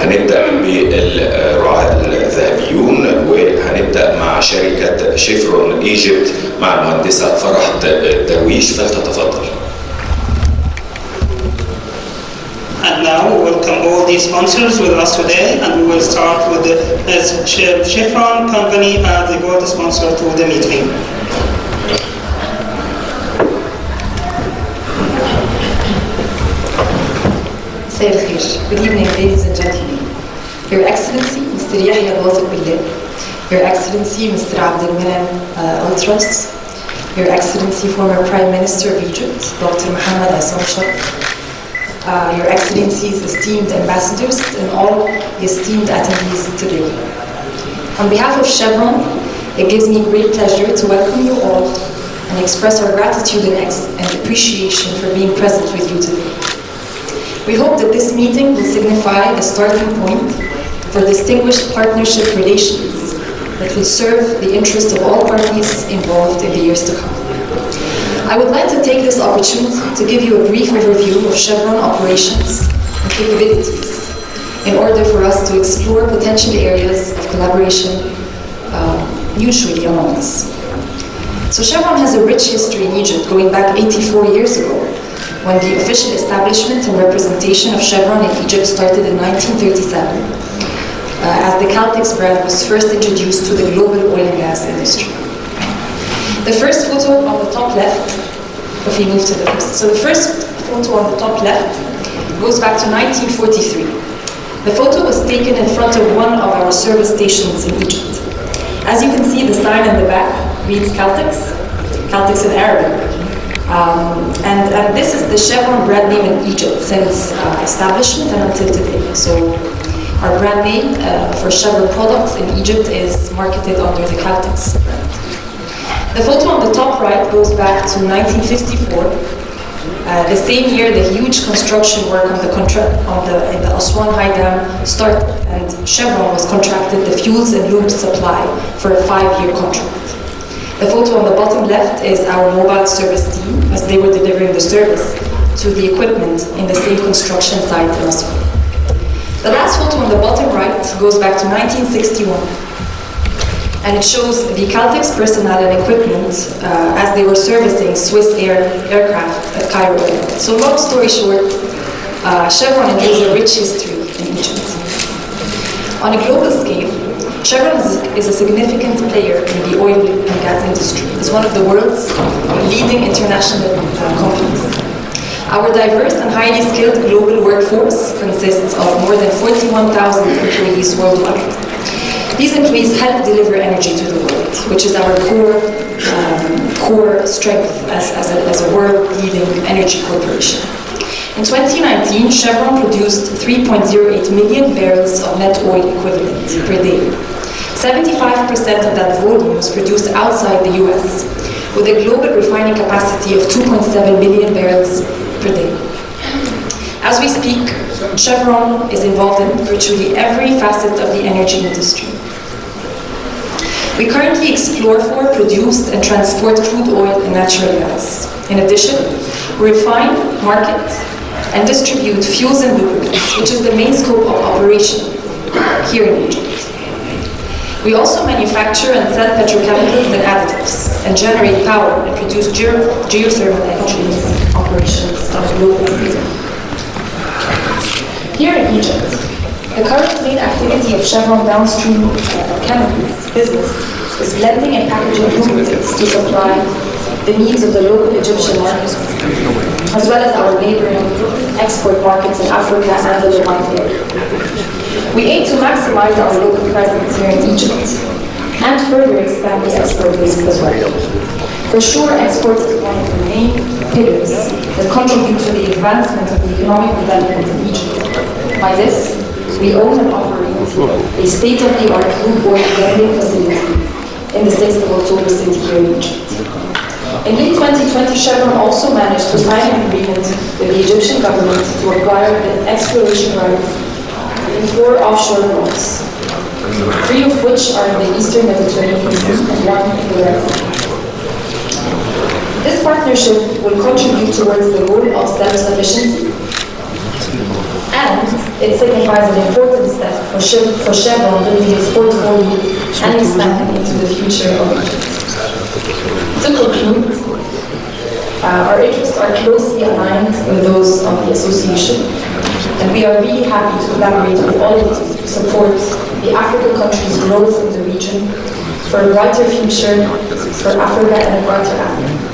هنبدأ بالرعاة الذهبيون، وهنبدأ مع شركة شيفرون ايجيبت مع المهندسة فرح درويش، فلتتفضل. And now we welcome all the sponsors with us today, and we will start with the Shefron company as the gold sponsor to the meeting. Good evening, ladies and gentlemen. Your Excellency, Mr. Yahya al-Wathiq Billah, Your Excellency, Mr. Abdelmenem Ultras, Your Excellency, former Prime Minister of Egypt, Dr. Mohammed Hassan, Your Excellencies, esteemed ambassadors, and all the esteemed attendees today. On behalf of Chevron, it gives me great pleasure to welcome you all and express our gratitude and appreciation for being present with you today. We hope that this meeting will signify the starting point for distinguished partnership relations that will serve the interest of all parties involved in the years to come. I would like to take this opportunity to give you a brief overview of Chevron operations and capabilities in order for us to explore potential areas of collaboration mutually among us. So Chevron has a rich history in Egypt going back 84 years ago, when the official establishment and representation of Chevron in Egypt started in 1937, as the Caltex brand was first introduced to the global oil and gas industry. The first photo on the top left, if we move to the first. So the first photo on the top left goes back to 1943. The photo was taken in front of one of our service stations in Egypt. As you can see, the sign in the back reads Caltex, Caltex in Arabic. And this is the Chevron brand name in Egypt since establishment and until today. So our brand name for Chevron products in Egypt is marketed under the Caltex brand. The photo on the top right goes back to 1954. The same year, the huge construction work on in the Aswan High Dam started, and Chevron was contracted the fuels and lube supply for a 5-year contract. The photo on the bottom left is our mobile service team as they were delivering the service to the equipment in the same construction site in Aswan. The last photo on the bottom right goes back to 1961. And it shows the Caltex personnel and equipment as they were servicing Swiss aircraft at Cairo Airport. So long story short, Chevron enjoys a rich history in Egypt. On a global scale, Chevron is a significant player in the oil and gas industry. It's one of the world's leading international companies. Our diverse and highly skilled global workforce consists of more than 41,000 employees worldwide. These employees help deliver energy to the world, which is our core strength as a world-leading energy corporation. In 2019, Chevron produced 3.08 million barrels of net oil equivalent per day. 75% of that volume was produced outside the US, with a global refining capacity of 2.7 million barrels per day. As we speak, Chevron is involved in virtually every facet of the energy industry. We currently explore for, produce, and transport crude oil and natural gas. In addition, we refine, market, and distribute fuels and lubricants, which is the main scope of operation here in Egypt. We also manufacture and sell petrochemicals and additives, and generate power and produce geothermal energy operations on a global scale. Here in Egypt, the current main activity of Chevron downstream chemicals business is blending and packaging lubricants to supply the needs of the local Egyptian markets, as well as our neighboring export markets in Africa and the Levant area. We aim to maximize our local presence here in Egypt and further expand the export base as well. For sure, export is one of the main pillars that contribute to the advancement of the economic development in Egypt. By this, we own and operate a state-of-the-art crude oil blending facility in the 6th of October city here in Egypt. In late 2020, Chevron also managed to sign an agreement with the Egyptian government to acquire the exploration rights in 4 offshore blocks, 3 of which are in the Eastern Mediterranean Sea and 1 in the Red Sea. This partnership will contribute towards the goal of self-sufficiency, and it signifies an important step for Chevron building its portfolio and expanding into the future of Egypt. To conclude, our interests are closely aligned with those of the association, and we are really happy to collaborate with all of you to support the African countries' growth in the region for a brighter future for Africa and a brighter Africa.